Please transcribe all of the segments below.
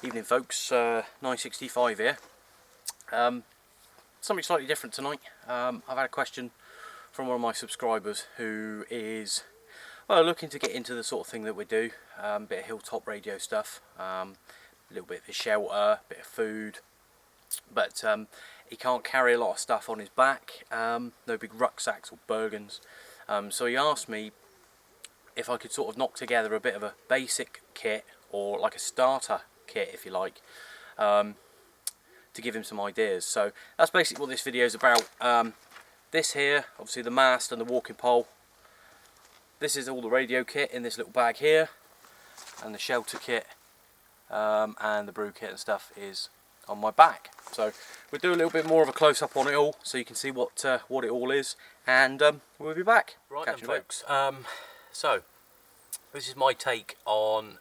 Evening folks, 965 here. Something slightly different tonight. I've had a question from one of my subscribers who is looking to get into the sort of thing that we do, a bit of hilltop radio stuff, a little bit of shelter, a bit of food, but he can't carry a lot of stuff on his back, no big rucksacks or burgans, so he asked me if I could sort of knock together a bit of a basic kit, or like a starter kit if you like, to give him some ideas. So that's basically what this video is about. This here, obviously the mast and the walking pole. This is all the radio kit in this little bag here, and the shelter kit and the brew kit and stuff is on my back. So we'll do a little bit more of a close-up on it all so you can see what it all is, and we'll be back. Right then folks, so this is my take on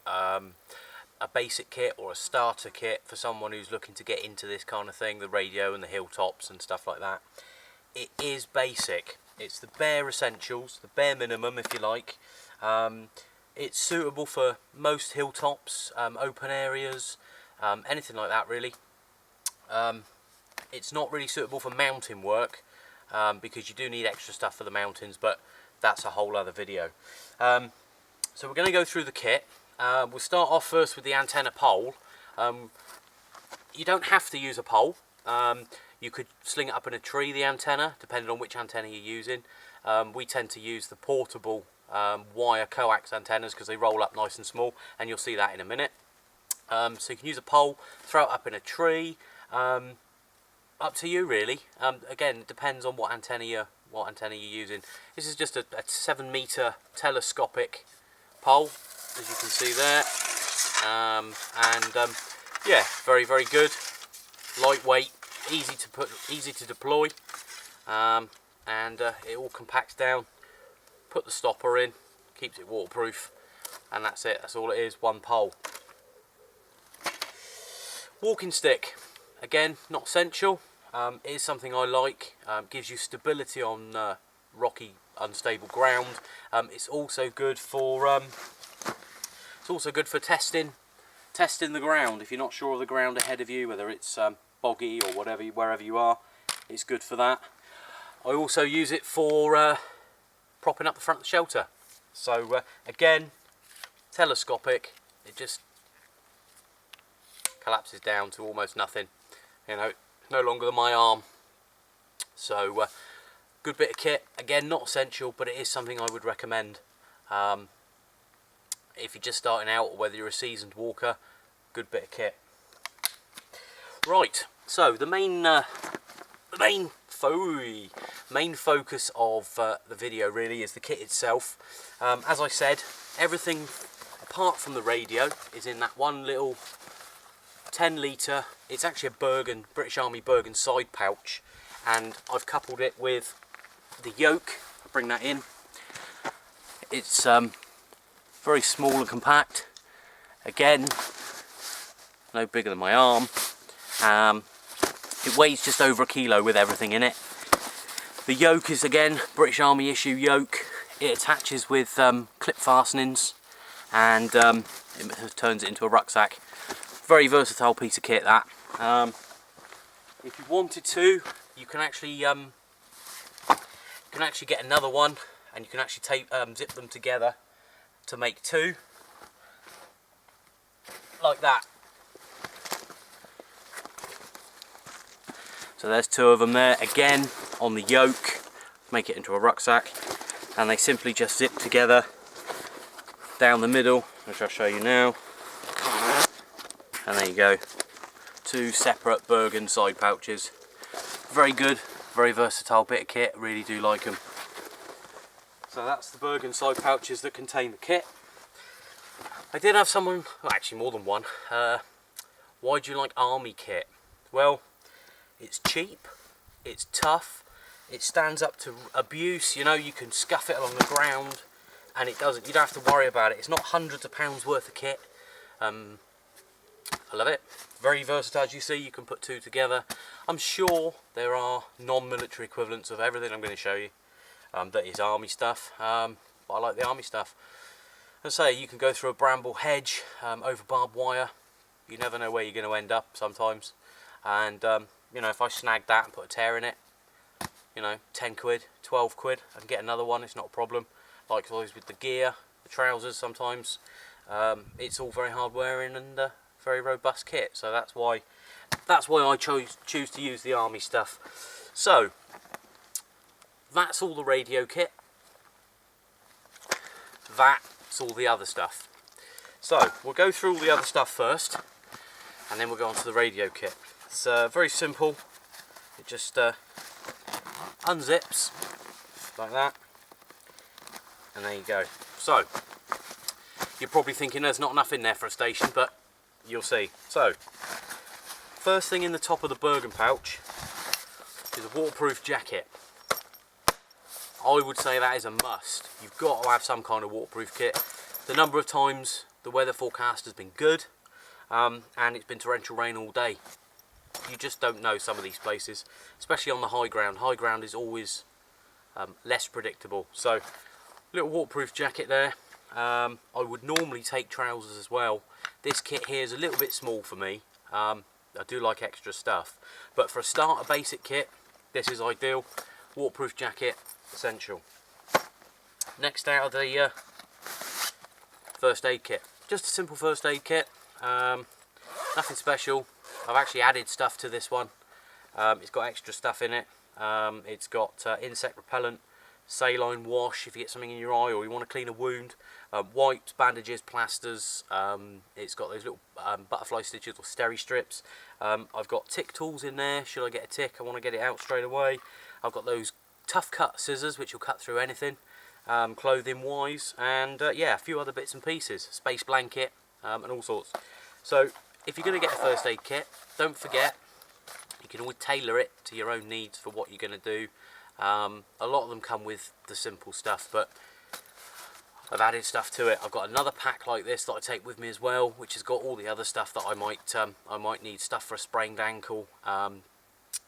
a basic kit or a starter kit for someone who's looking to get into this kind of thing, the radio and the hilltops and stuff like that. It is basic. It's the bare essentials, the bare minimum if you like. It's suitable for most hilltops, open areas, anything like that really. It's not really suitable for mountain work because you do need extra stuff for the mountains, but that's a whole other video. So we're going to go through the kit. We'll start off first with the antenna pole. You don't have to use a pole. You could sling it up in a tree, the antenna, depending on which antenna you're using. We tend to use the portable wire coax antennas because they roll up nice and small, and you'll see that in a minute. So you can use a pole, throw it up in a tree. Up to you really. Again, it depends on what antenna you're using. This is just a 7-meter telescopic pole, as you can see there, yeah, very good, lightweight, easy to deploy, and it all compacts down. Put the stopper in, keeps it waterproof, and that's it. That's all it is, one pole. Walking stick, again, not essential. It is something I like. Gives you stability on rocky, unstable ground. It's also good for testing the ground. If you're not sure of the ground ahead of you, whether it's boggy or whatever, wherever you are, it's good for that. I also use it for propping up the front of the shelter. So again, telescopic. It just collapses down to almost nothing. You know, no longer than my arm. So good bit of kit. Again, not essential, but it is something I would recommend. If you're just starting out, or whether you're a seasoned walker, good bit of kit. Right, so the main focus of the video really is the kit itself. As I said, everything apart from the radio is in that one little 10-litre. It's actually a British Army Bergen side pouch, and I've coupled it with the yoke. I'll bring that in. It's very small and compact. Again, no bigger than my arm. It weighs just over 1 kilo with everything in it. The yoke is again British Army issue yoke. It attaches with clip fastenings, and it turns it into a rucksack. Very versatile piece of kit that. If you wanted to, you can actually get another one, and you can actually zip them together to make two, like that. So there's two of them there, again on the yoke, make it into a rucksack, and they simply just zip together down the middle, which I'll show you now. And there you go, two separate Bergen side pouches. Very good, very versatile bit of kit, really do like them. So that's the Bergen side pouches that contain the kit. I did have someone, well actually more than one, why do you like army kit? Well, it's cheap, it's tough, it stands up to abuse. You know, you can scuff it along the ground and it doesn't, you don't have to worry about it. It's not hundreds of pounds worth of kit. I love it. Very versatile, as you see. You can put two together. I'm sure there are non-military equivalents of everything I'm going to show you that is army stuff, but I like the army stuff. As I say, you can go through a bramble hedge, over barbed wire, You never know where you're going to end up sometimes. And you know, if I snag that and put a tear in it, you know, 10 quid, 12 quid, I can get another one, it's not a problem. Likewise with the gear, the trousers sometimes. It's all very hard wearing and very robust kit, so that's why I choose to use the army stuff. So that's all the radio kit. That's all the other stuff. So we'll go through all the other stuff first, and then we'll go on to the radio kit. It's very simple. It just unzips like that, and there you go. So you're probably thinking there's not enough in there for a station, but you'll see. So first thing in the top of the Bergen pouch is a waterproof jacket. I would say that is a must. You've got to have some kind of waterproof kit. The number of times the weather forecast has been good, and it's been torrential rain all day. You just don't know some of these places, especially on the high ground. High ground is always less predictable. So little waterproof jacket there. I would normally take trousers as well. This kit here is a little bit small for me. I do like extra stuff, but for a starter basic kit, this is ideal. Waterproof jacket, essential. Next out of the first aid kit. Just a simple first aid kit. Nothing special. I've actually added stuff to this one. It's got extra stuff in it. It's got insect repellent, saline wash if you get something in your eye or you want to clean a wound, wipes, bandages, plasters. It's got those little butterfly stitches or steri strips. I've got tick tools in there. Should I get a tick, I want to get it out straight away. I've got those tough cut scissors which will cut through anything, clothing wise, and yeah, a few other bits and pieces, space blanket, and all sorts. So if you're going to get a first aid kit, don't forget you can always tailor it to your own needs for what you're going to do. A lot of them come with the simple stuff, but I've added stuff to it. I've got another pack like this that I take with me as well, which has got all the other stuff that I might need. Stuff for a sprained ankle,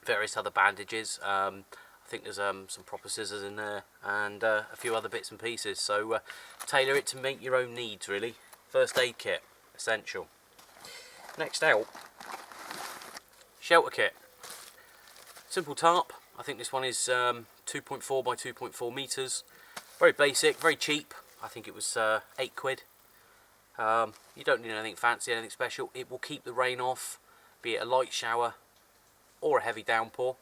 various other bandages. I think there's some proper scissors in there, and a few other bits and pieces. So tailor it to meet your own needs, really. First aid kit, essential. Next out, shelter kit. Simple tarp. I think this one is 2.4 by 2.4 meters. Very basic, very cheap. I think it was 8 quid. You don't need anything fancy, anything special. It will keep the rain off, be it a light shower or a heavy downpour.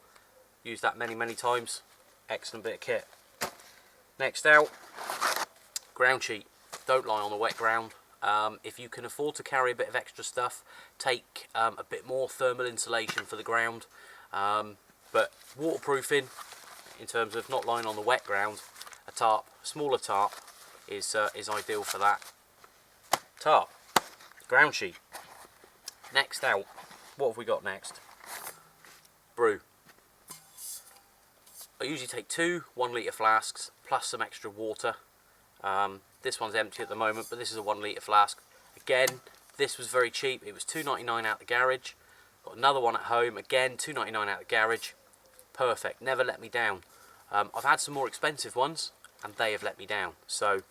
Used that many times. Excellent bit of kit. Next out, ground sheet. Don't lie on the wet ground. If you can afford to carry a bit of extra stuff, take a bit more thermal insulation for the ground. But waterproofing, in terms of not lying on the wet ground, a tarp, a smaller tarp, is ideal for that. Tarp, ground sheet. Next out, what have we got next? Brew. I usually take 2 1 litre flasks plus some extra water. This one's empty at the moment, but this is a 1 litre flask. Again, this was very cheap. It was £2.99 out the garage. Got another one at home, again £2.99 out the garage. Perfect, never let me down. I've had some more expensive ones and they have let me down, so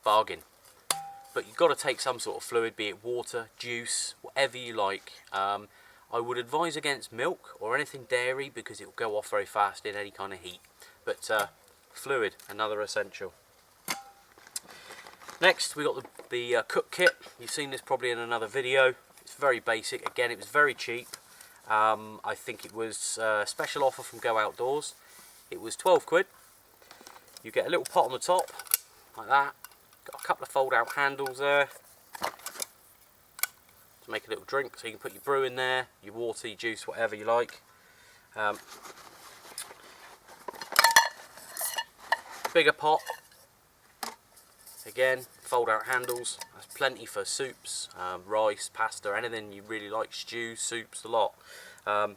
bargain. But you've got to take some sort of fluid, be it water, juice, whatever you like. I would advise against milk or anything dairy because it will go off very fast in any kind of heat. But fluid, another essential. Next we got the cook kit. You've seen this probably in another video. It's very basic. Again, it was very cheap. I think it was a special offer from Go Outdoors. It was 12 quid. You get a little pot on the top, like that. Got a couple of fold out handles there to make a little drink, so you can put your brew in there, your water, your juice, whatever you like. Bigger pot. Again, fold out handles. That's plenty for soups, rice, pasta, anything you really like, stew, soups, a lot. So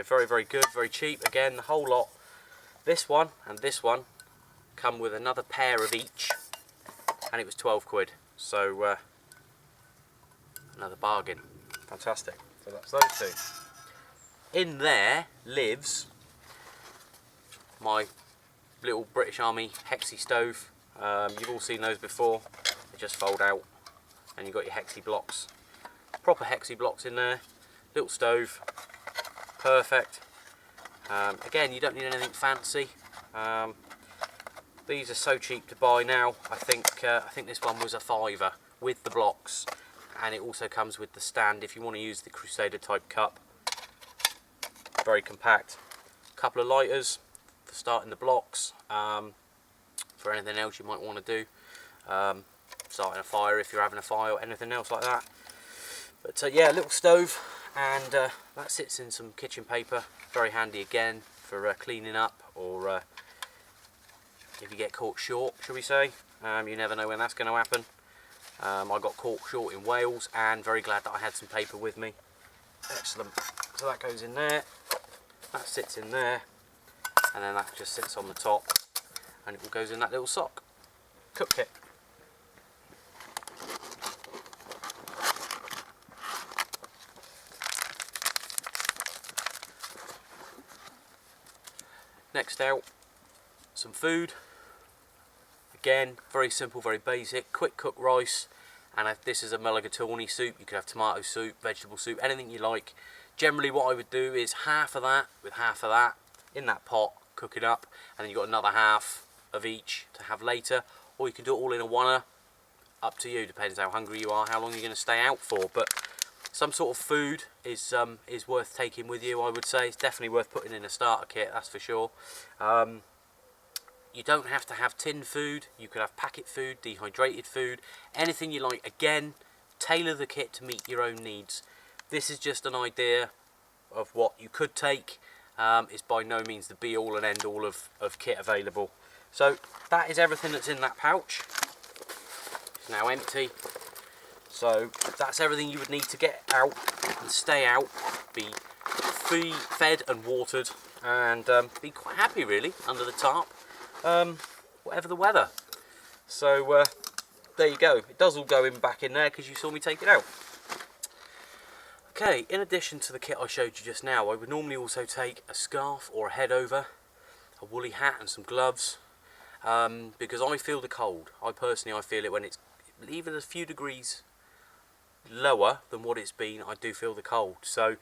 very good, very cheap. Again, the whole lot. This one and this one come with another pair of each, and it was 12 quid. So another bargain. Fantastic. So that's those two. In there lives my little British Army Hexi stove. You've all seen those before. They just fold out and you've got your Hexi blocks. proper hexi blocks in there, little stove, perfect. Again, you don't need anything fancy. These are so cheap to buy now. I think this one was a £5 with the blocks, and it also comes with the stand if you want to use the Crusader type cup. Very compact. A couple of lighters for starting the blocks. For anything else you might want to do, starting a fire if you're having a fire, or anything else like that. But yeah, a little stove, and that sits in some kitchen paper. Very handy again for cleaning up, or if you get caught short, shall we say. You never know when that's going to happen. I got caught short in Wales, and very glad that I had some paper with me. Excellent. So that goes in there, that sits in there, and then that just sits on the top, and it all goes in that little sock. Cook kit. Next out, some food. Again, very simple, very basic, quick cook rice. And if this is a mulligatawny soup, you could have tomato soup, vegetable soup, anything you like. Generally what I would do is half of that with half of that in that pot, cook it up, and then you've got another half of each to have later. Or you can do it all in a oneer, up to you, depends how hungry you are, how long you're going to stay out for. But some sort of food is worth taking with you, I would say. It's definitely worth putting in a starter kit, that's for sure. You don't have to have tin food. You could have packet food, dehydrated food, anything you like. Again, tailor the kit to meet your own needs. This is just an idea of what you could take. It's by no means the be all and end all of kit available. So that is everything that's in that pouch. It's now empty. So that's everything you would need to get out and stay out, be fed and watered, and be quite happy really under the tarp. Whatever the weather. So there you go. It does all go back in there because you saw me take it out. Okay, in addition to the kit I showed you just now, I would normally also take a scarf or a head over, a woolly hat and some gloves, because I feel the cold. I feel it when it's even a few degrees lower than what it's been. I do feel the cold. So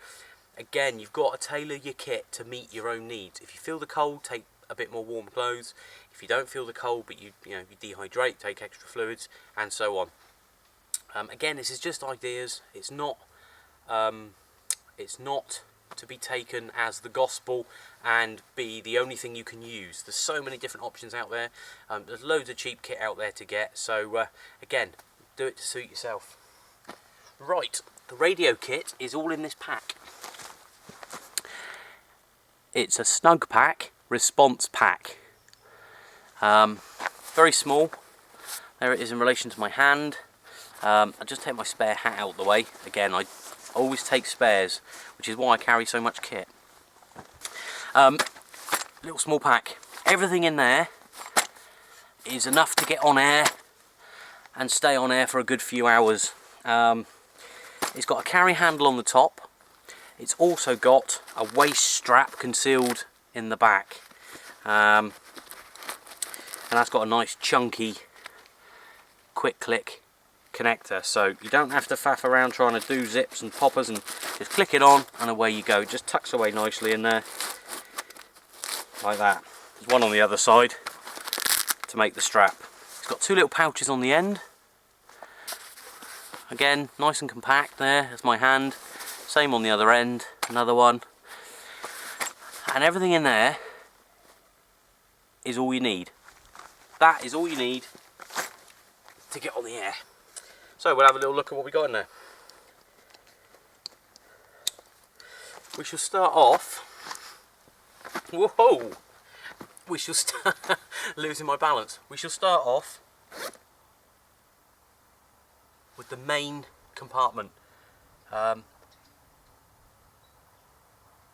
again, you've got to tailor your kit to meet your own needs. If you feel the cold, take a bit more warm clothes. If you don't feel the cold but you dehydrate, take extra fluids, and so on. Again, this is just ideas. It's not to be taken as the gospel and be the only thing you can use. There's so many different options out there. There's loads of cheap kit out there to get. So again, do it to suit yourself. Right, the radio kit is all in this pack. It's a snug pack, response pack. Very small. There it is in relation to my hand. I'll just take my spare hat out of the way. Again, I always take spares, which is why I carry so much kit. Little small pack. Everything in there is enough to get on air and stay on air for a good few hours. It's got a carry handle on the top. It's also got a waist strap concealed in the back. And that's got a nice chunky quick click connector, so you don't have to faff around trying to do zips and poppers, and just click it on and away you go. It just tucks away nicely in there like that. There's one on the other side to make the strap. It's got two little pouches on the end. Again, nice and compact there. That's my hand. Same on the other end, another one. And everything in there is all you need. That is all you need to get on the air. So we'll have a little look at what we got in there. We shall start off. Whoa! We shall start losing my balance. We shall start off with the main compartment.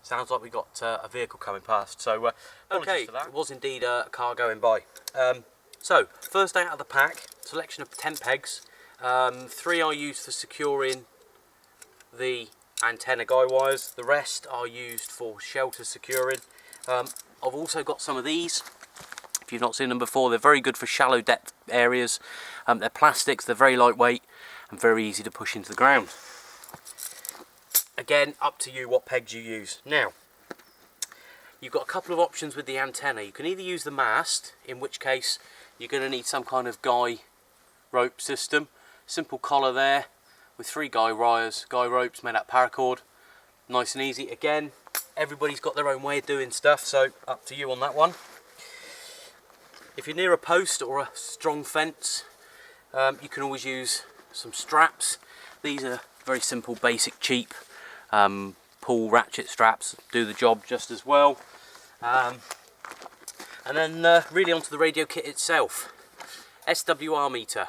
Sounds like we got a vehicle coming past. So okay, for that. It was indeed a car going by. So first out of the pack, selection of tent pegs. 3 are used for securing the antenna guy wires. The rest are used for shelter securing. I've also got some of these. If you've not seen them before, they're very good for shallow depth areas. They're plastics, they're very lightweight and very easy to push into the ground. again, up to you what pegs you use. Now, you've got a couple of options with the antenna. You can either use the mast, in which case you're going to need some kind of guy rope system. Simple collar there with 3 guy ropes made out of paracord. Nice and easy. Again, everybody's got their own way of doing stuff, so up to you on that one. If you're near a post or a strong fence, you can always use some straps. These are very simple, basic, cheap pull ratchet straps, do the job just as well. And then really onto the radio kit itself. SWR meter,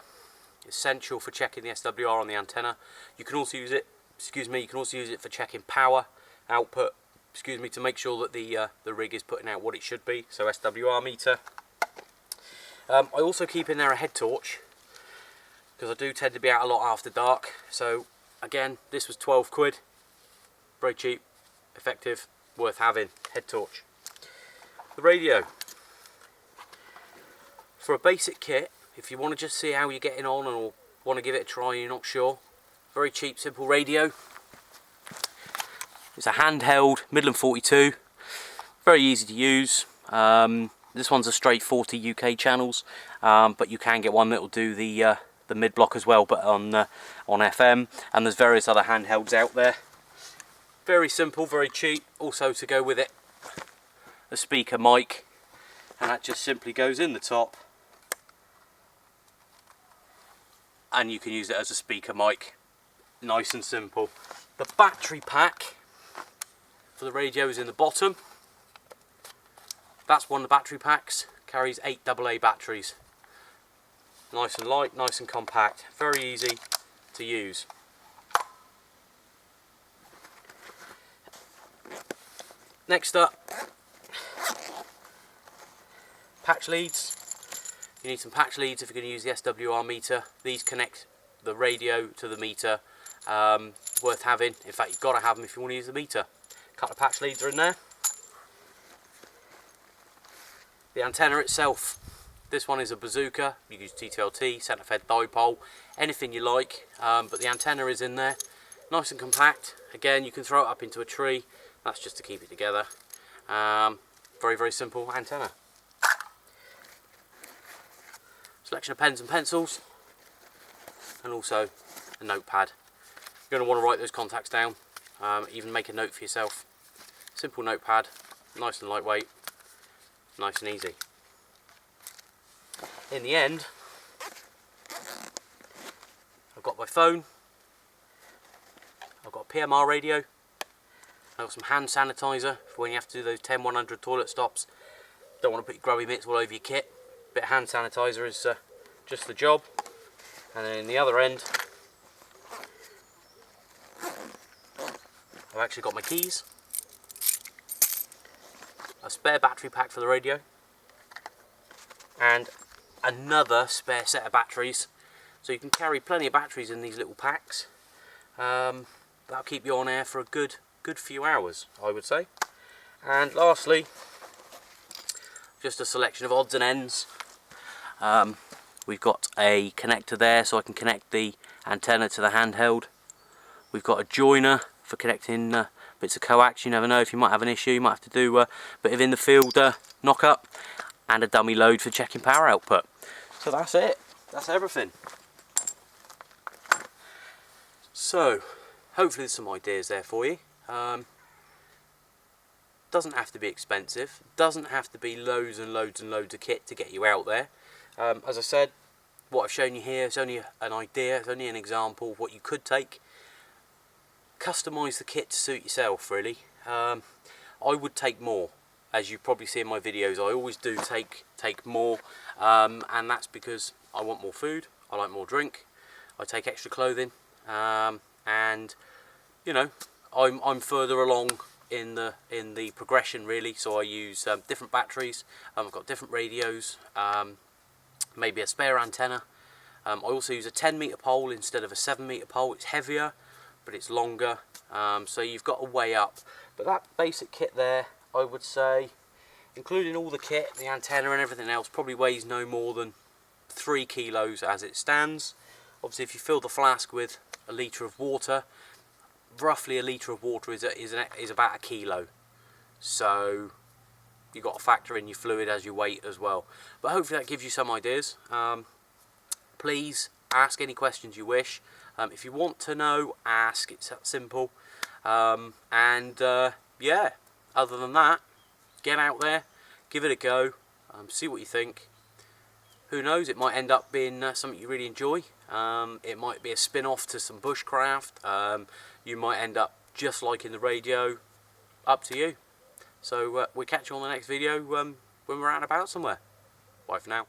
essential for checking the SWR on the antenna. You can also use it, you can also use it for checking power output, to make sure that the rig is putting out what it should be. So SWR meter. I also keep in there a head torch, because I do tend to be out a lot after dark. So again, this was 12 quid, very cheap, effective, worth having. Head torch. The radio. For a basic kit, if you want to just see how you're getting on or want to give it a try and you're not sure, very cheap, simple radio. It's a handheld Midland 42, very easy to use. This one's a straight 40 UK channels, but you can get one that will do the mid block as well, but on FM. And there's various other handhelds out there. Very simple, very cheap. Also, to go with it, a speaker mic, and that just simply goes in the top, and you can use it as a speaker mic. Nice and simple. The battery pack for the radio is in the bottom. That's one of the battery packs, carries 8 AA batteries. Nice and light, nice and compact, very easy to use. Next up, patch leads. You need some patch leads if you're going to use the SWR meter. These connect the radio to the meter. Worth having. In fact, you've got to have them if you want to use the meter. A couple of patch leads are in there. The antenna itself. This one is a bazooka. You can use TTLT, centre fed dipole, anything you like. But the antenna is in there. Nice and compact. Again, you can throw it up into a tree. That's just to keep it together. Very, very simple antenna. Selection of pens and pencils, and also a notepad. You're going to want to write those contacts down, even make a note for yourself. Simple notepad, nice and lightweight, nice and easy. In the end, I've got my phone, I've got a PMR radio, I've got some hand sanitizer for when you have to do those 10-100 toilet stops. Don't want to put your grubby mitts all over your kit. Bit of hand sanitizer is just the job. And then in the other end, I've actually got my keys, a spare battery pack for the radio, and another spare set of batteries. So you can carry plenty of batteries in these little packs. That'll keep you on air for a good few hours, I would say. And lastly, just a selection of odds and ends. We've got a connector there so I can connect the antenna to the handheld. We've got a joiner for connecting bits of coax. You never know if you might have an issue, you might have to do a bit of in the field knock up, and a dummy load for checking power output. So that's it, that's everything. So hopefully there's some ideas there for you. Doesn't have to be expensive, doesn't have to be loads and loads and loads of kit to get you out there. As I said, what I've shown you here is only an idea, it's only an example of what you could take. Customise the kit to suit yourself, really. I would take more. As you probably see in my videos, I always do take more, and that's because I want more food, I like more drink, I take extra clothing, and you know, I'm further along in the progression, really. So I use different batteries, I've got different radios, maybe a spare antenna. I also use a 10-metre pole instead of a 7-metre pole. It's heavier, but it's longer, so you've got a way up. But that basic kit there, I would say, including all the kit, the antenna and everything else, probably weighs no more than 3 kilos as it stands. Obviously, if you fill the flask with a litre of water, roughly a litre of water is about a kilo. So you've got to factor in your fluid as you weight as well. But hopefully that gives you some ideas. Please ask any questions you wish. If you want to know, ask. It's that simple. Yeah, other than that, get out there, give it a go, see what you think. Who knows, it might end up being something you really enjoy. It might be a spin-off to some bushcraft. You might end up just liking the radio. Up to you. So we'll catch you on the next video when we're out and about somewhere. Bye for now.